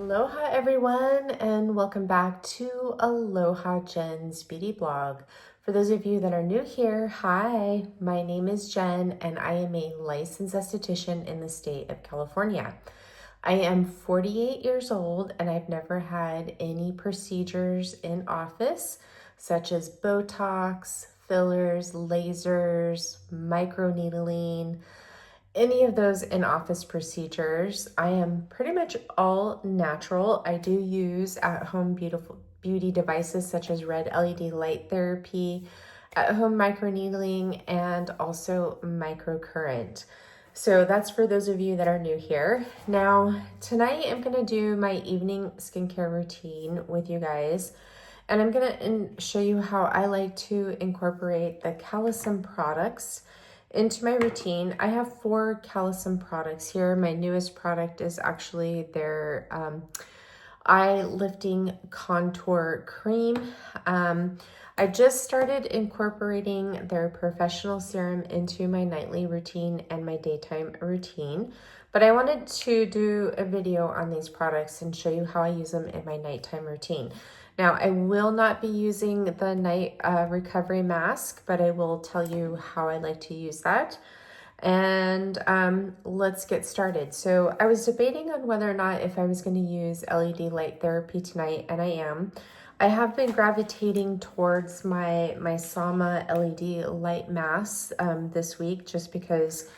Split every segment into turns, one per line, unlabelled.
Aloha everyone, and welcome back to Aloha Jen's Beauty Blog. For those of you that are new here, hi, my name is Jen and I am a licensed esthetician in the state of California. I am 48 years old and I've never had any procedures in office such as Botox, fillers, lasers, microneedling, any of those in-office procedures. I am pretty much all natural. I do use at-home beauty devices such as red LED light therapy, at-home microneedling, and also microcurrent. So that's for those of you that are new here. Now, tonight I'm gonna do my evening skincare routine with you guys. And I'm gonna show you how I like to incorporate the Calecim products into my routine. I have 4 Calecim products here. My newest product is actually their eye lifting contour cream. I just started incorporating their professional serum into my nightly routine and my daytime routine, but I wanted to do a video on these products and show you how I use them in my nighttime routine. Now, I will not be using the night recovery mask, but I will tell you how I like to use that. And let's get started. So I was debating on whether or not if I was going to use LED light therapy tonight, and I am. I have been gravitating towards my Sama LED light masks this week just because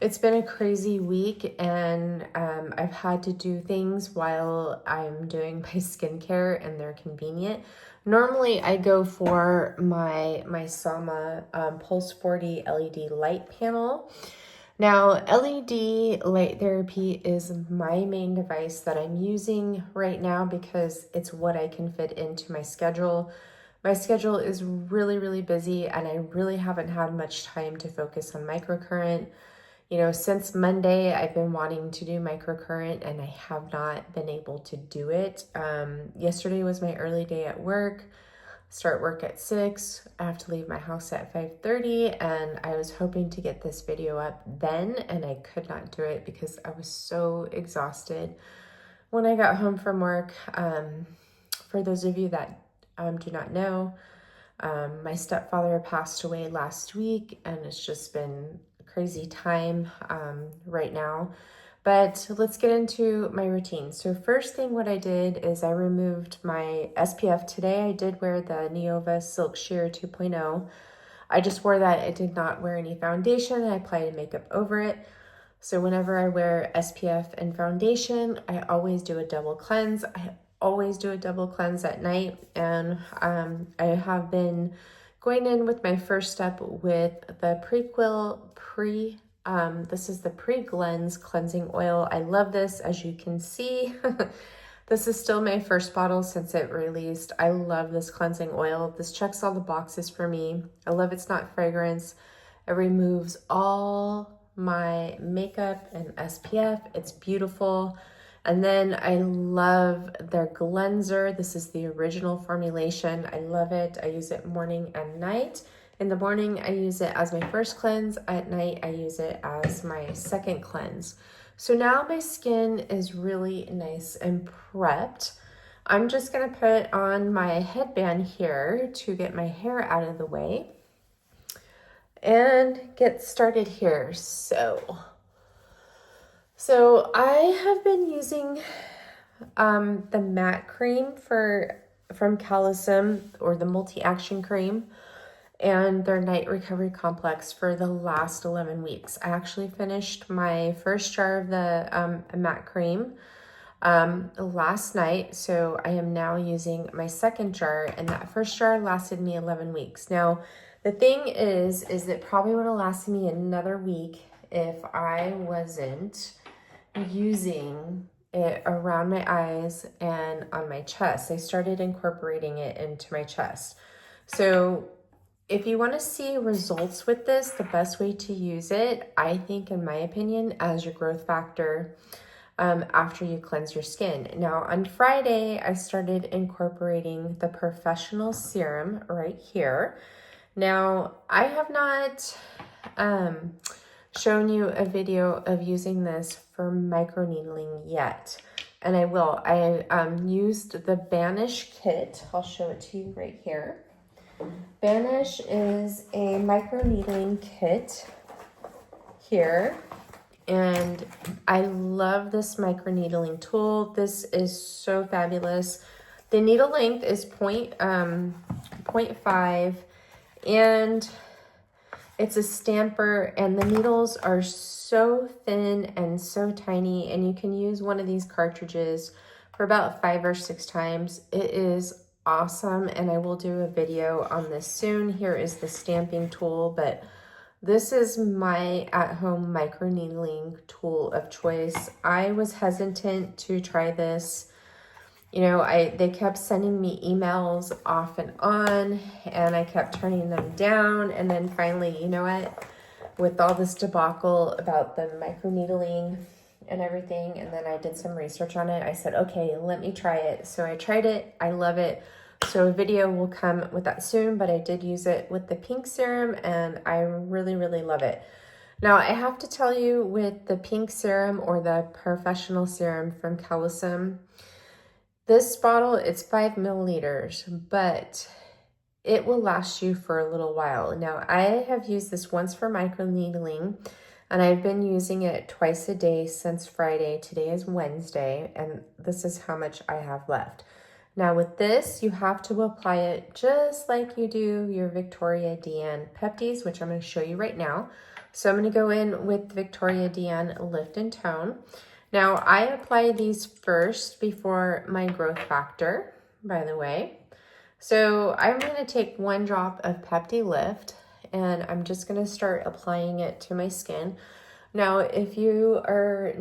it's been a crazy week and I've had to do things while I'm doing my skincare and they're convenient. Normally I go for my Sama Pulse 40 LED light panel. Now, LED light therapy is my main device that I'm using right now because it's what I can fit into my schedule. My schedule is really, really busy and I really haven't had much time to focus on microcurrent. You know, since Monday, I've been wanting to do microcurrent and I have not been able to do it. Yesterday was my early day at work. Start work at 6. I have to leave my house at 5:30 and I was hoping to get this video up then and I could not do it because I was so exhausted when I got home from work. For those of you that do not know, my stepfather passed away last week and it's just been crazy time right now, but let's get into my routine. So first thing what I did is I removed my SPF. Today I did wear the Neova Silk Sheer 2.0. I just wore that. I did not wear any foundation. I applied makeup over it. So whenever I wear SPF and foundation, I always do a double cleanse. I always do a double cleanse at night, and I have been going in with my first step with the this is the Pre-Cleanse Cleansing Oil. I love this, as you can see. This is still my first bottle since it released. I love this cleansing oil. This checks all the boxes for me. I love it's not fragrance. It removes all my makeup and SPF. It's beautiful. And then I love their cleanser. This is the original formulation. I love it. I use it morning and night. In the morning, I use it as my first cleanse. At night, I use it as my second cleanse. So now my skin is really nice and prepped. I'm just gonna put on my headband here to get my hair out of the way and get started here. So I have been using the matte cream from Calecim, or the multi-action cream, and their night recovery complex for the last 11 weeks. I actually finished my first jar of the matte cream last night, so I am now using my second jar, and that first jar lasted me 11 weeks. Now, the thing is it probably would have lasted me another week if I wasn't using it around my eyes and on my chest. I started incorporating it into my chest. So if you want to see results with this, the best way to use it, I think, in my opinion, as your growth factor after you cleanse your skin. Now, on Friday, I started incorporating the professional serum right here. Now, I have not shown you a video of using this for microneedling yet. and I will. I used the Banish kit. I'll show it to you right here. Banish is a microneedling kit here, and I love this microneedling tool. This is so fabulous. The needle length is 0.5, and it's a stamper, and the needles are so thin and so tiny, and you can use one of these cartridges for about 5 or 6 times. It is awesome, and I will do a video on this soon. Here is the stamping tool, but this is my at-home microneedling tool of choice. I was hesitant to try this. You know, they kept sending me emails off and on, and I kept turning them down. And then finally, you know what, with all this debacle about the microneedling and everything, and then I did some research on it, I said, okay, let me try it. So I tried it. I love it. So a video will come with that soon, but I did use it with the pink serum, and I really, really love it. Now, I have to tell you, with the pink serum or the professional serum from Calecim, this bottle, it's 5 milliliters, but it will last you for a little while. Now, I have used this once for microneedling, and I've been using it twice a day since Friday. Today is Wednesday, and this is how much I have left. Now, with this, you have to apply it just like you do your Viktoria De Ann peptides, which I'm going to show you right now. So I'm going to go in with Viktoria De Ann Lift and Tone. Now, I apply these first before my growth factor, by the way. So I'm going to take 1 drop of Pepti Lift, and I'm just going to start applying it to my skin. Now, if you are,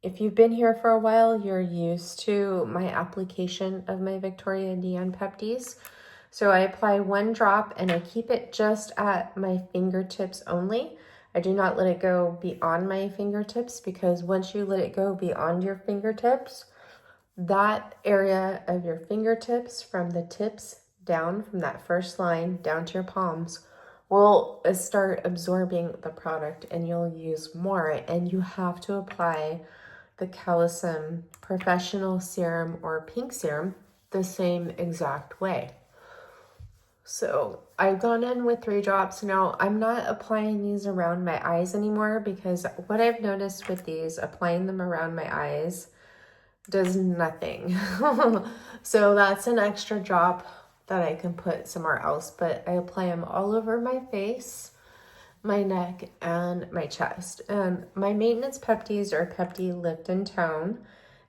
if you've been here for a while, you're used to my application of my Viktoria De Ann peptides. So I apply 1 drop, and I keep it just at my fingertips only. I do not let it go beyond my fingertips, because once you let it go beyond your fingertips, that area of your fingertips from the tips down, from that first line down to your palms, will start absorbing the product, and you'll use more. And you have to apply the Calecim professional serum or pink serum the same exact way. So I've gone in with 3 drops. Now, I'm not applying these around my eyes anymore, because what I've noticed with these, applying them around my eyes does nothing. So that's an extra drop that I can put somewhere else, but I apply them all over my face, my neck, and my chest. And my maintenance peptides are Pepti Lift and Tone.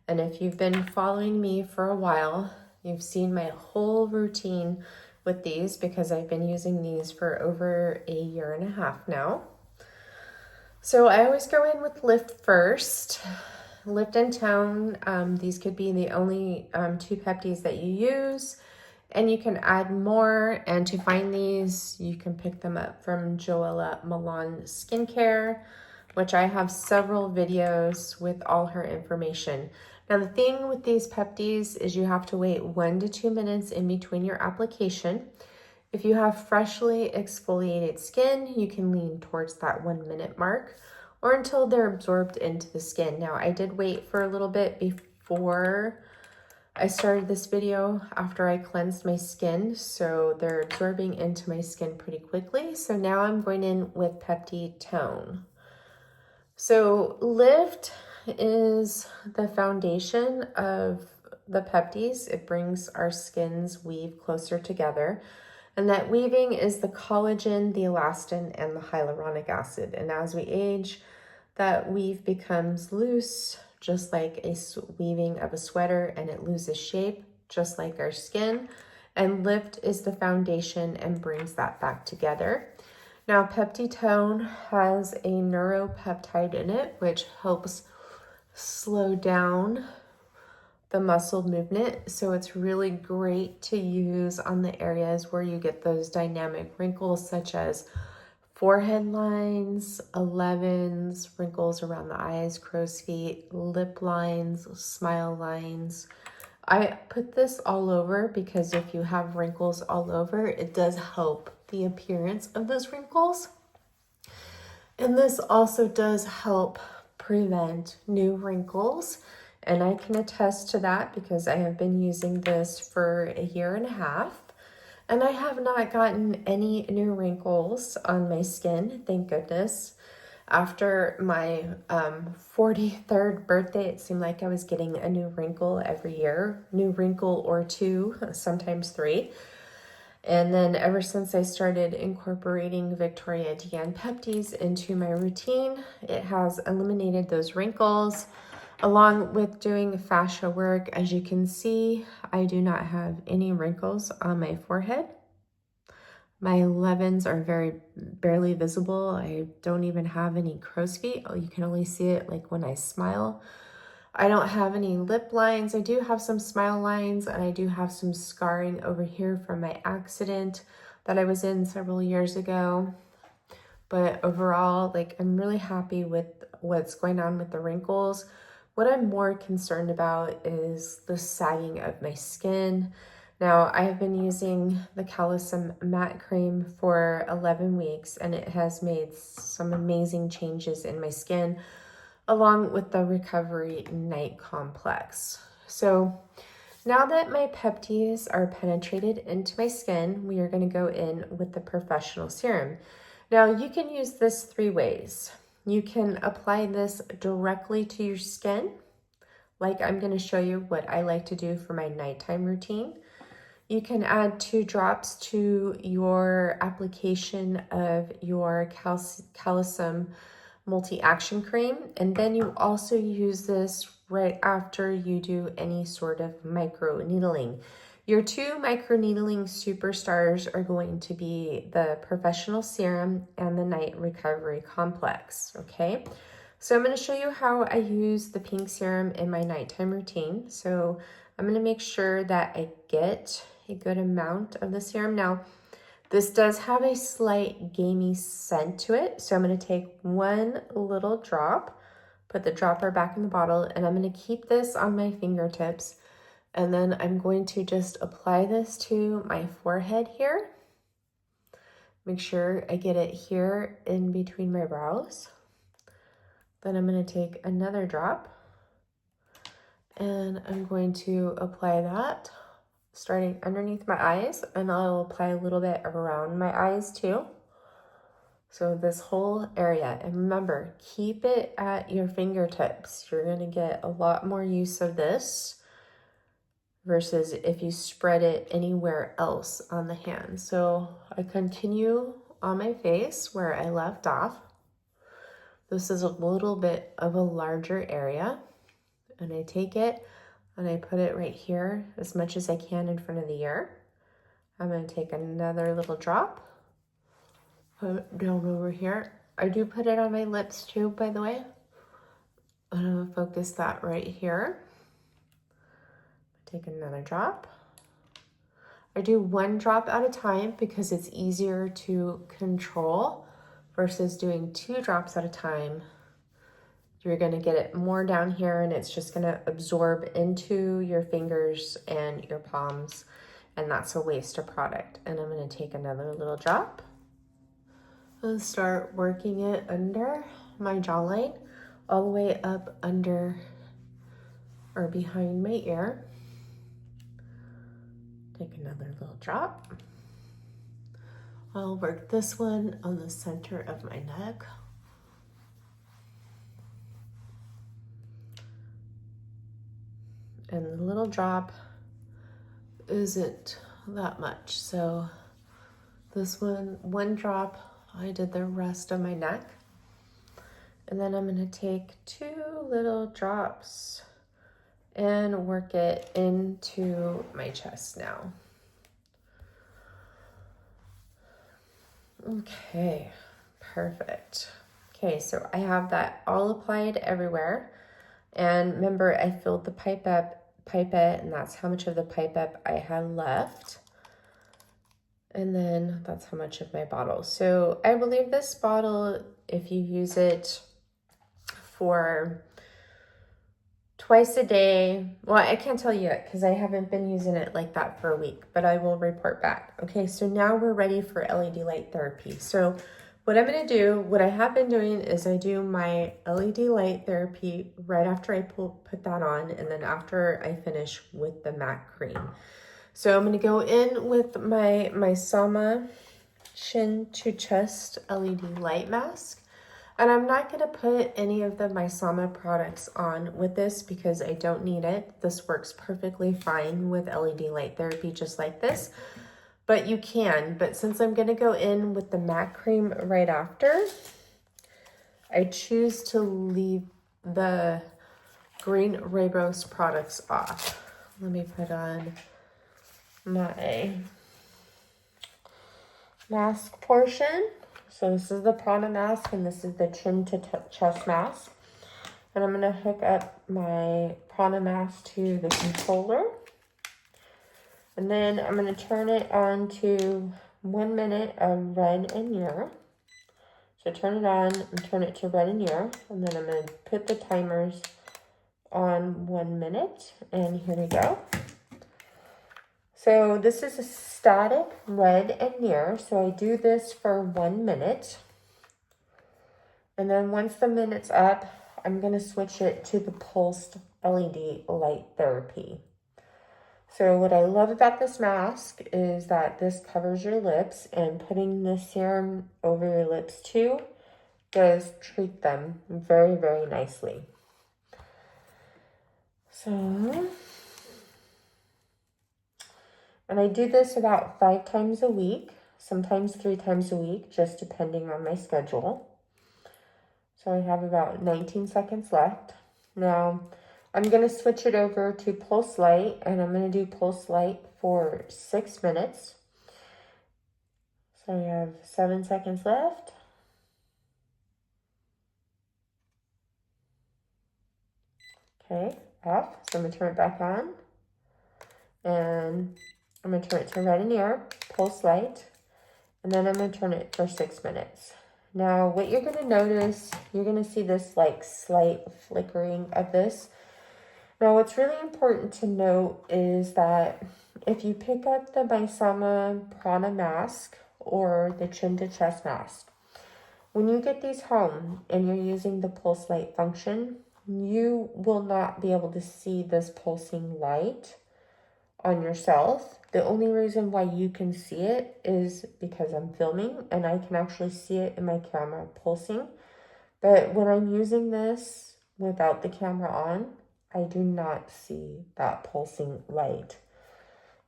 And if you've been following me for a while, you've seen my whole routine with these, because I've been using these for over a 1.5 years now. So I always go in with Lift first. Lift and Tone, these could be the only 2 peptides that you use, and you can add more. And to find these, you can pick them up from JoElla Milan Skincare, which I have several videos with all her information. Now, the thing with these peptides is you have to wait 1 to 2 minutes in between your application. If you have freshly exfoliated skin, you can lean towards that 1 minute mark, or until they're absorbed into the skin. Now, I did wait for a little bit before I started this video after I cleansed my skin, so they're absorbing into my skin pretty quickly. So now I'm going in with Pepti Tone. So Lift is the foundation of the peptides. It brings our skin's weave closer together. And that weaving is the collagen, the elastin, and the hyaluronic acid. And as we age, that weave becomes loose, just like a weaving of a sweater, and it loses shape, just like our skin. And Lift is the foundation and brings that back together. Now, Pepti Tone has a neuropeptide in it, which helps slow down the muscle movement. So it's really great to use on the areas where you get those dynamic wrinkles, such as forehead lines, 11s, wrinkles around the eyes, crow's feet, lip lines, smile lines. I put this all over because if you have wrinkles all over, it does help the appearance of those wrinkles. And this also does help prevent new wrinkles. And I can attest to that because I have been using this for 1.5 years. And I have not gotten any new wrinkles on my skin, thank goodness. After my 43rd birthday, it seemed like I was getting a new wrinkle every year, new wrinkle or 2, sometimes 3. And then ever since I started incorporating Viktoria De Ann peptides into my routine, it has eliminated those wrinkles. Along with doing fascia work, as you can see, I do not have any wrinkles on my forehead. My 11s are very barely visible. I don't even have any crow's feet. You can only see it like when I smile. I don't have any lip lines. I do have some smile lines, and I do have some scarring over here from my accident that I was in several years ago. But overall, like, I'm really happy with what's going on with the wrinkles. What I'm more concerned about is the sagging of my skin. Now, I have been using the Calecim matte cream for 11 weeks, and it has made some amazing changes in my skin, along with the Recovery Night Complex. So now that my peptides are penetrated into my skin, we are going to go in with the professional serum. Now, you can use this 3 ways. You can apply this directly to your skin, like I'm going to show you what I like to do for my nighttime routine. You can add 2 drops to your application of your Calecim multi-action cream, and then you also use this right after you do any sort of micro needling. Your 2 micro needling superstars are going to be the professional serum and the night recovery complex, okay? So I'm going to show you how I use the pink serum in my nighttime routine. So I'm going to make sure that I get a good amount of the serum. Now, this does have a slight gamey scent to it. So I'm going to take 1 little drop, put the dropper back in the bottle, and I'm going to keep this on my fingertips. And then I'm going to just apply this to my forehead here. Make sure I get it here in between my brows. Then I'm going to take another drop, and I'm going to apply that starting underneath my eyes, and I'll apply a little bit around my eyes too. So this whole area, and remember, keep it at your fingertips. You're going to get a lot more use of this versus if you spread it anywhere else on the hand. So I continue on my face where I left off. This is a little bit of a larger area, and I take it and I put it right here as much as I can in front of the ear. I'm going to take another little drop, put it down over here. I do put it on my lips too, by the way. I'm going to focus that right here. Take another drop. I do 1 drop at a time because it's easier to control versus doing 2 drops at a time. You're going to get it more down here, and it's just going to absorb into your fingers and your palms, and that's a waste of product. And I'm going to take another little drop and start working it under my jawline, all the way up under or behind my ear. Take another little drop. I'll work this one on the center of my neck. And the little drop isn't that much. So this one drop, I did the rest of my neck. And then I'm gonna take 2 little drops and work it into my chest now. Okay, perfect. Okay, so I have that all applied everywhere. And remember, I filled the pipette, and that's how much of the pipette I had left. And then that's how much of my bottle. So I believe this bottle, if you use it for twice a day, well, I can't tell you yet because I haven't been using it like that for a week, but I will report back. Okay, so now we're ready for LED light therapy. So What I'm going to do, what I have been doing is I do my LED light therapy right after I put that on, and then after I finish with the matte cream. So I'm going to go in with my Sama chin to chest LED light mask. And I'm not going to put any of the Sama products on with this because I don't need it. This works perfectly fine with LED light therapy just like this. But you can. But since I'm going to go in with the matte cream right after, I choose to leave the green Rooibos products off. Let me put on my mask portion. So this is the prana mask and this is the chin to chest mask. And I'm going to hook up my prana mask to the controller. And then I'm going to turn it on to 1 minute of red and near. So turn it on and turn it to red and near. And then I'm going to put the timers on 1 minute. And here we go. So this is a static red and near. So I do this for 1 minute. And then once the minute's up, I'm going to switch it to the pulsed LED light therapy. So what I love about this mask is that this covers your lips, and putting the serum over your lips too does treat them very, very nicely. So, and I do this about 5 times a week, sometimes 3 times a week, just depending on my schedule. So I have about 19 seconds left. Now, I'm going to switch it over to pulse light, and I'm going to do pulse light for 6 minutes. So I have 7 seconds left. Okay, off. So I'm going to turn it back on. And I'm going to turn it to red and near, pulse light. And then I'm going to turn it for 6 minutes. Now, what you're going to notice, you're going to see this like slight flickering of this. Now, what's really important to note is that if you pick up the Sama Prana mask or the chin to chest mask, when you get these home and you're using the pulse light function, you will not be able to see this pulsing light on yourself. The only reason why you can see it is because I'm filming and I can actually see it in my camera pulsing. But when I'm using this without the camera on, I do not see that pulsing light.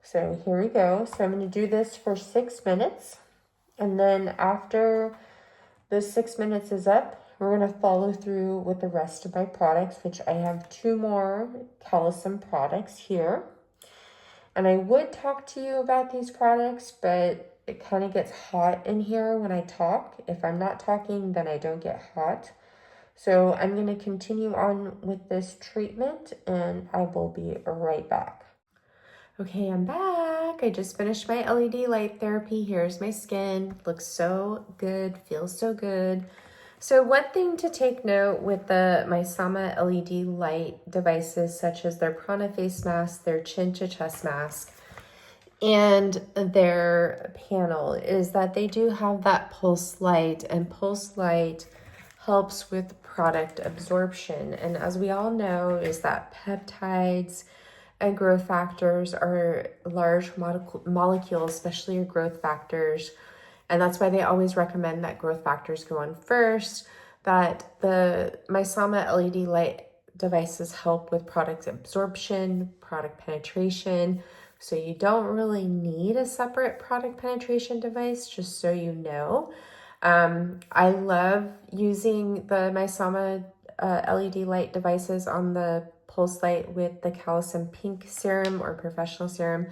So here we go. So I'm going to do this for 6 minutes. And then after the 6 minutes is up, we're going to follow through with the rest of my products, which I have 2 more Calecim products here. And I would talk to you about these products, but it kind of gets hot in here when I talk. If I'm not talking, then I don't get hot. So I'm going to continue on with this treatment and I will be right back. Okay, I'm back. I just finished my LED light therapy. Here's my skin. Looks so good, feels so good. So one thing to take note with my Sama LED light devices, such as their Prana face mask, their chin to chest mask, and their panel, is that they do have that pulse light, and pulse light helps with product absorption. And as we all know, is that peptides and growth factors are large molecules, especially your growth factors. And that's why they always recommend that growth factors go on first, that my Sama LED light devices help with product absorption, product penetration. So you don't really need a separate product penetration device, just so you know. I love using my Sama LED light devices on the pulse light with the Calecim pink serum or professional serum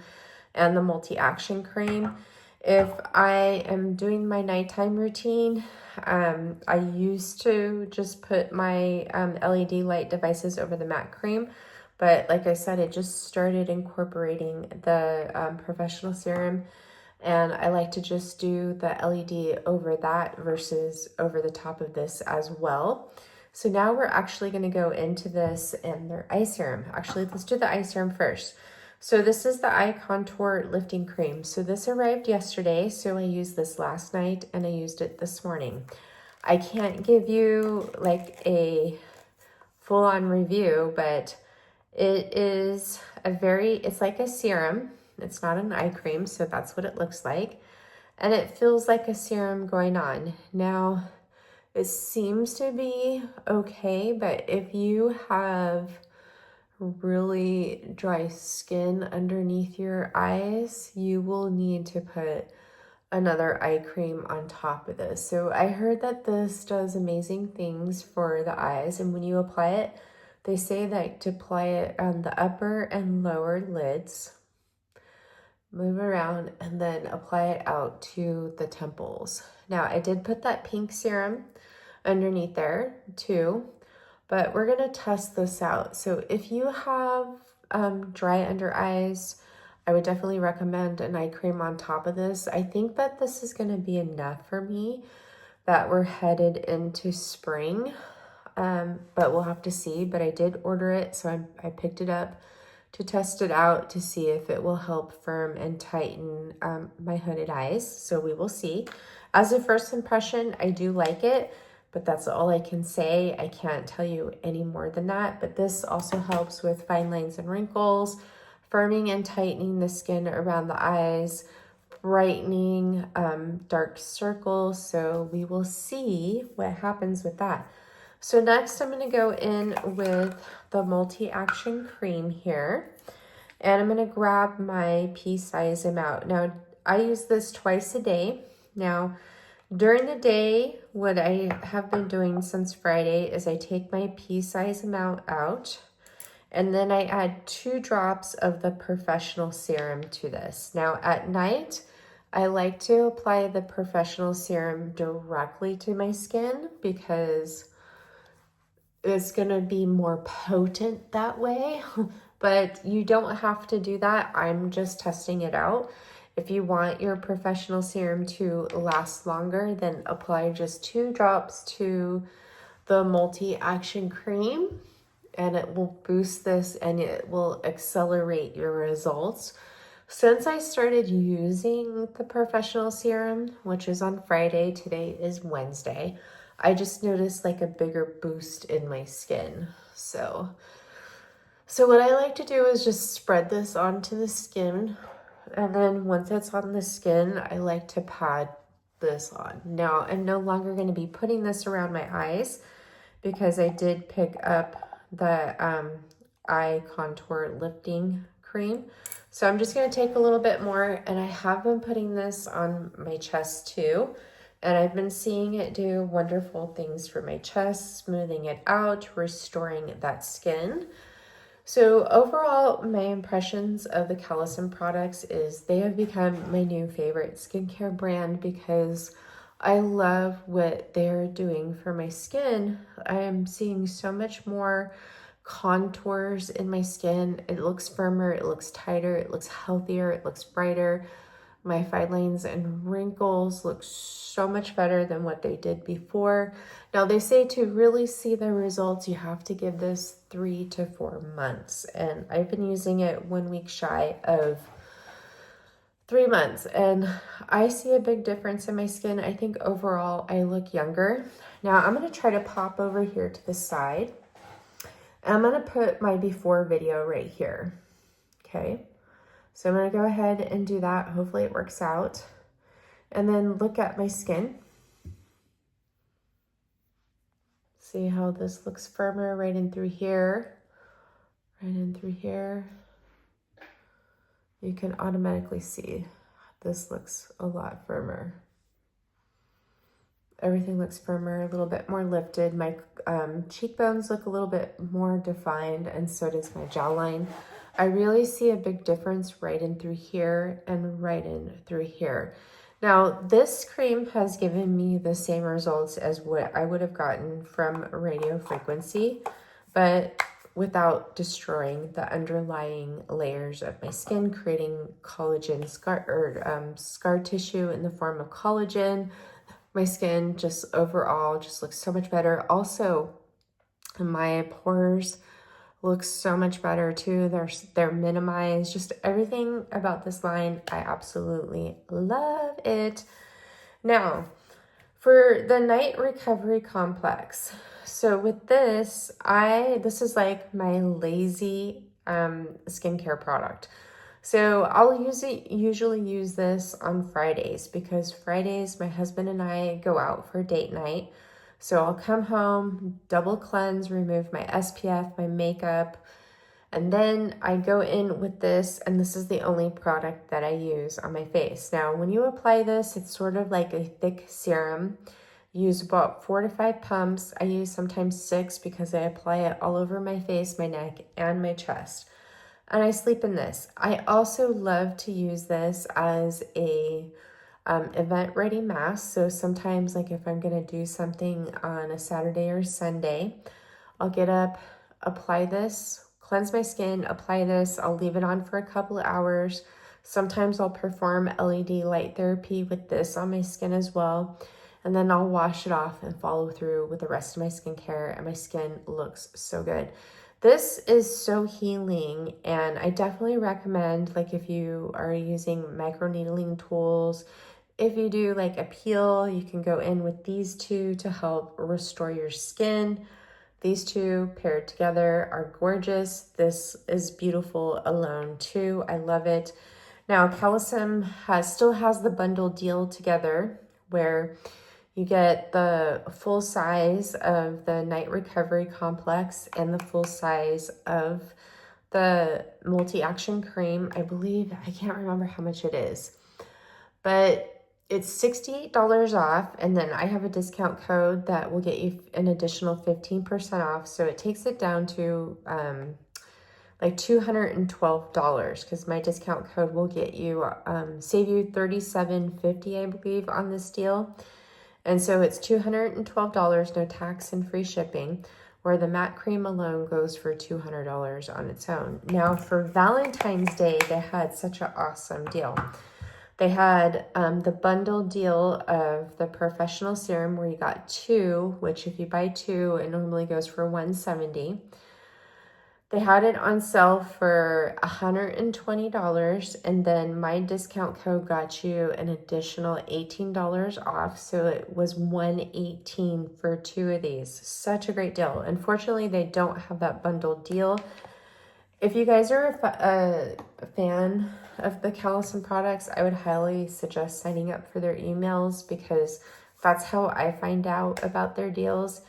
and the multi-action cream. If I am doing my nighttime routine, I used to just put my LED light devices over the matte cream. But like I said, it just started incorporating the professional serum. And I like to just do the LED over that versus over the top of this as well. So now we're actually going to go into this and their eye serum. Actually, let's do the eye serum first. So this is the Eye Contour Lifting Cream. So this arrived yesterday, so I used this last night and I used it this morning. I can't give you like a full-on review, but it is it's like a serum. It's not an eye cream, so that's what it looks like. And it feels like a serum going on. Now, it seems to be okay, but if you have really dry skin underneath your eyes, you will need to put another eye cream on top of this. So I heard that this does amazing things for the eyes, and when you apply it, they say that to apply it on the upper and lower lids, move around, and then apply it out to the temples. Now, I did put that pink serum underneath there too, but we're gonna test this out. So if you have dry under eyes, I would definitely recommend an eye cream on top of this. I think that this is gonna be enough for me, that we're headed into spring, but we'll have to see. But I did order it, so I picked it up to test it out to see if it will help firm and tighten my hooded eyes. So we will see. As a first impression, I do like it, but that's all I can say. I can't tell you any more than that. But this also helps with fine lines and wrinkles, firming and tightening the skin around the eyes, brightening dark circles. So we will see what happens with that. So next I'm going to go in with the multi-action cream here, and I'm going to grab my pea size amount. Now I use this twice a day. Now during the day, what I have been doing since Friday is I take my pea size amount out, and then I add 2 drops of the professional serum to this. Now at night, I like to apply the professional serum directly to my skin because it's gonna be more potent that way, but you don't have to do that. I'm just testing it out. If you want your professional serum to last longer, then apply just 2 drops to the multi-action cream, and it will boost this and it will accelerate your results. Since I started using the professional serum, which is on Friday, today is Wednesday, I just noticed like a bigger boost in my skin. So what I like to do is just spread this onto the skin, and then once it's on the skin, I like to pat this on. Now, I'm no longer going to be putting this around my eyes because I did pick up the eye contour lifting cream. So I'm just going to take a little bit more, and I have been putting this on my chest too. And I've been seeing it do wonderful things for my chest, smoothing it out, restoring that skin. So overall, my impressions of the Calecim products is they have become my new favorite skincare brand because I love what they're doing for my skin. I am seeing so much more contours in my skin. It looks firmer, it looks tighter, it looks healthier, it looks brighter. My fine lines and wrinkles look so much better than what they did before. Now, they say to really see the results, you have to give this 3 to 4 months. And I've been using it 1 week shy of 3 months. And I see a big difference in my skin. I think overall I look younger. Now, I'm going to try to pop over here to the side. And I'm going to put my before video right here. Okay. So I'm going to go ahead and do that. Hopefully it works out. And then look at my skin. See how this looks firmer right in through here. Right in through here. You can automatically see this looks a lot firmer. Everything looks firmer, a little bit more lifted. My cheekbones look a little bit more defined, and so does my jawline. I really see a big difference right in through here and right in through here. Now, this cream has given me the same results as what I would have gotten from radio frequency, but without destroying the underlying layers of my skin, creating collagen scar tissue in the form of collagen. My skin just overall just looks so much better. Also, my pores Looks so much better too. They're minimized. Just everything about this line, I absolutely love it. Now, for the night recovery complex. So with this, this is like my lazy skincare product. So I'll usually use this on Fridays because Fridays my husband and I go out for date night. So I'll come home, double cleanse, remove my SPF, my makeup, and then I go in with this, and this is the only product that I use on my face. Now, when you apply this, it's sort of like a thick serum. Use about 4 to 5 pumps. I use sometimes 6 because I apply it all over my face, my neck, and my chest. And I sleep in this. I also love to use this as a event ready mask. So sometimes, like if I'm gonna do something on a Saturday or Sunday, I'll get up, apply this, cleanse my skin, apply this. I'll leave it on for a couple of hours. Sometimes I'll perform LED light therapy with this on my skin as well. And then I'll wash it off and follow through with the rest of my skincare, and my skin looks so good. This is so healing, and I definitely recommend, like if you are using microneedling tools, if you do like a peel, you can go in with these two to help restore your skin. These two paired together are gorgeous. This is beautiful alone too. I love it. Now, Calecim still has the bundle deal together where you get the full size of the night recovery complex and the full size of the multi-action cream. I believe, I can't remember how much it is, but it's $68 off. And then I have a discount code that will get you an additional 15% off. So it takes it down to like $212 because my discount code will get you, save you $37.50, I believe, on this deal. And so it's $212, no tax and free shipping, where the matte cream alone goes for $200 on its own. Now for Valentine's Day, they had such an awesome deal. They had the bundle deal of the professional serum where you got 2, which if you buy 2, it normally goes for $170. They had it on sale for $120, and then my discount code got you an additional $18 off, so it was $118 for 2 of these. Such a great deal. Unfortunately, they don't have that bundle deal. If you guys are a fan of the Calecim products, I would highly suggest signing up for their emails because that's how I find out about their deals.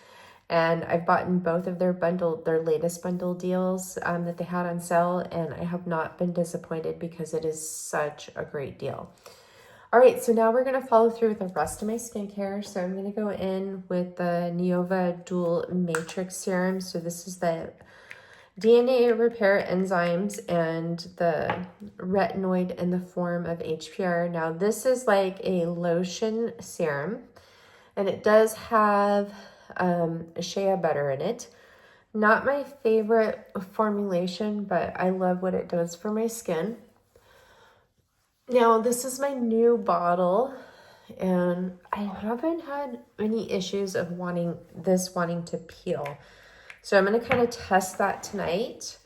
And I've bought in both of their latest bundle deals that they had on sale, and I have not been disappointed because it is such a great deal. All right, so now we're gonna follow through with the rest of my skincare. So I'm gonna go in with the Neova Dual Matrix Serum. So this is the DNA repair enzymes and the retinoid in the form of HPR. Now this is like a lotion serum, and it does have shea butter in it. Not my favorite formulation, but I love what it does for my skin. Now, this is my new bottle, and I haven't had any issues of wanting to peel. So I'm going to kind of test that tonight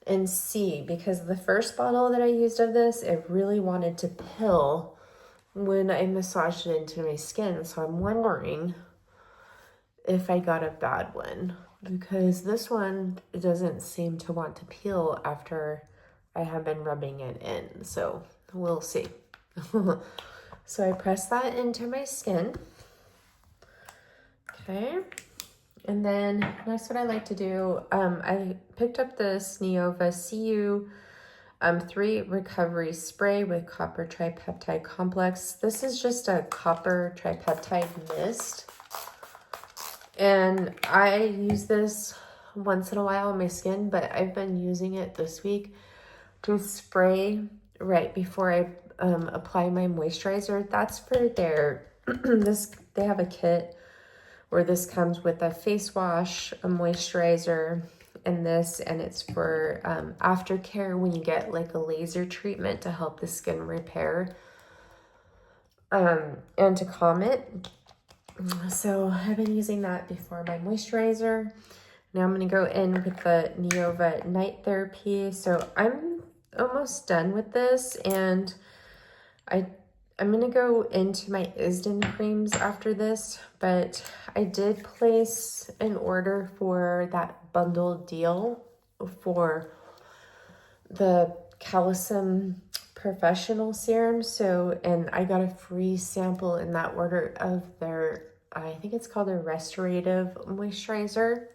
and see, because the first bottle that I used of this, it really wanted to peel when I massaged it into my skin. So I'm wondering if I got a bad one, because this one doesn't seem to want to peel after I have been rubbing it in. So we'll see. So I press that into my skin. Okay. And then next, what I like to do, I picked up this Neova CU 3 recovery spray with copper tripeptide complex. This is just a copper tripeptide mist. And I use this once in a while on my skin, but I've been using it this week to spray right before I apply my moisturizer. That's for their, they have a kit where this comes with a face wash, a moisturizer, and it's for aftercare when you get like a laser treatment to help the skin repair and to calm it. So I've been using that before my moisturizer. Now I'm going to go in with the Neova Night Therapy. So I'm almost done with this, and I'm going to go into my Isden creams after this, but I did place an order for that bundle deal for the Calecim professional serum. So, and I got a free sample in that order of their, I think it's called a restorative moisturizer.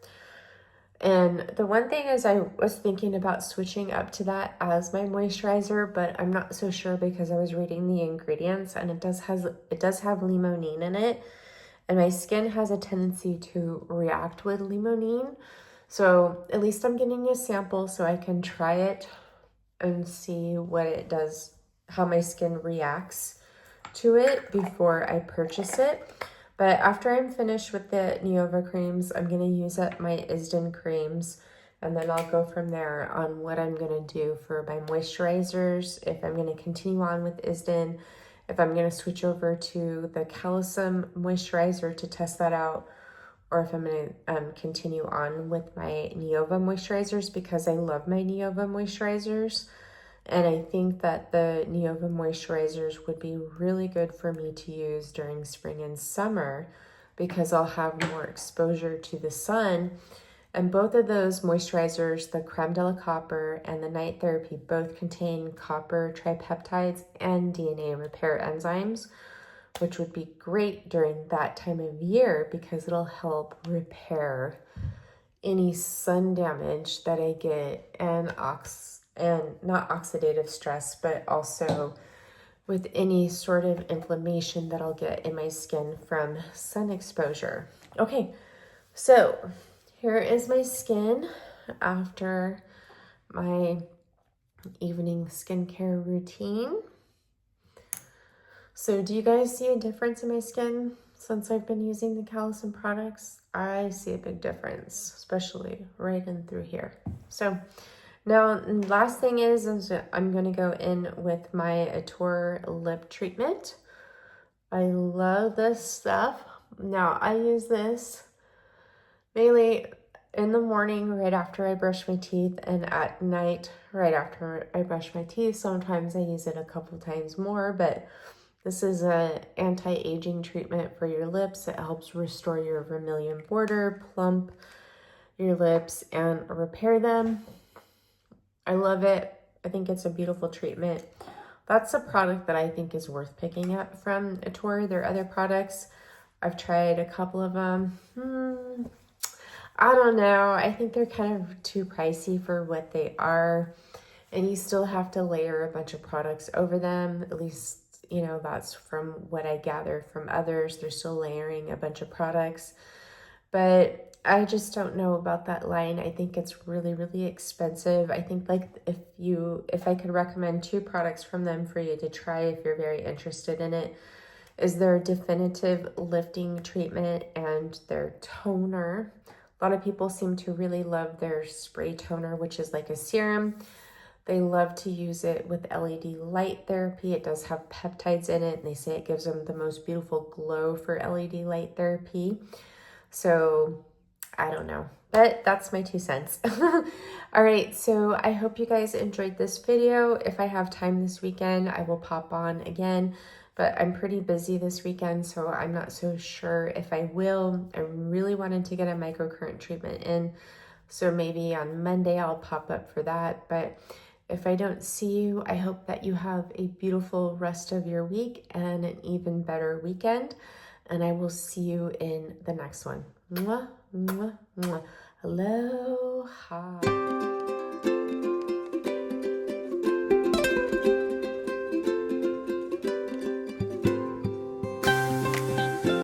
And the one thing is I was thinking about switching up to that as my moisturizer, but I'm not so sure because I was reading the ingredients, and it does have limonene in it, and my skin has a tendency to react with limonene. So at least I'm getting a sample so I can try it and see what it does, how my skin reacts to it before I purchase it. But after I'm finished with the Neova creams, I'm going to use up my Isden creams, and then I'll go from there on what I'm going to do for my moisturizers, if I'm going to continue on with Isden, if I'm going to switch over to the Calecim moisturizer to test that out, or if I'm going to continue on with my Neova moisturizers, because I love my Neova moisturizers. And I think that the Neova moisturizers would be really good for me to use during spring and summer because I'll have more exposure to the sun. And both of those moisturizers, the Creme de la Copper and the Night Therapy, both contain copper tripeptides and DNA repair enzymes, which would be great during that time of year because it'll help repair any sun damage that I get, and not oxidative stress, but also with any sort of inflammation that I'll get in my skin from sun exposure. Okay, so here is my skin after my evening skincare routine. So do you guys see a difference in my skin since I've been using the Calecim products? I see a big difference, especially right in through here. So now, last thing is I'm going to go in with my Atour lip treatment. I love this stuff. Now, I use this mainly in the morning right after I brush my teeth, and at night right after I brush my teeth. Sometimes I use it a couple times more, but this is an anti-aging treatment for your lips. It helps restore your vermilion border, plump your lips, and repair them. I love it. I think it's a beautiful treatment. That's a product that I think is worth picking up from Atour. There are other products. I've tried a couple of them. I don't know. I think they're kind of too pricey for what they are. And you still have to layer a bunch of products over them. At least, you know, that's from what I gather from others. They're still layering a bunch of products. But I just don't know about that line. I think it's really, really expensive. I think like if I could recommend 2 products from them for you to try if you're very interested in it, is their definitive lifting treatment and their toner. A lot of people seem to really love their spray toner, which is like a serum. They love to use it with LED light therapy. It does have peptides in it, and they say it gives them the most beautiful glow for LED light therapy. So I don't know, but that's my 2 cents. All right, so I hope you guys enjoyed this video. If I have time this weekend, I will pop on again, but I'm pretty busy this weekend, so I'm not so sure if I will. I really wanted to get a microcurrent treatment in, so maybe on Monday I'll pop up for that. But if I don't see you, I hope that you have a beautiful rest of your week and an even better weekend. And I will see you in the next one. Mwah, mwah, mwah.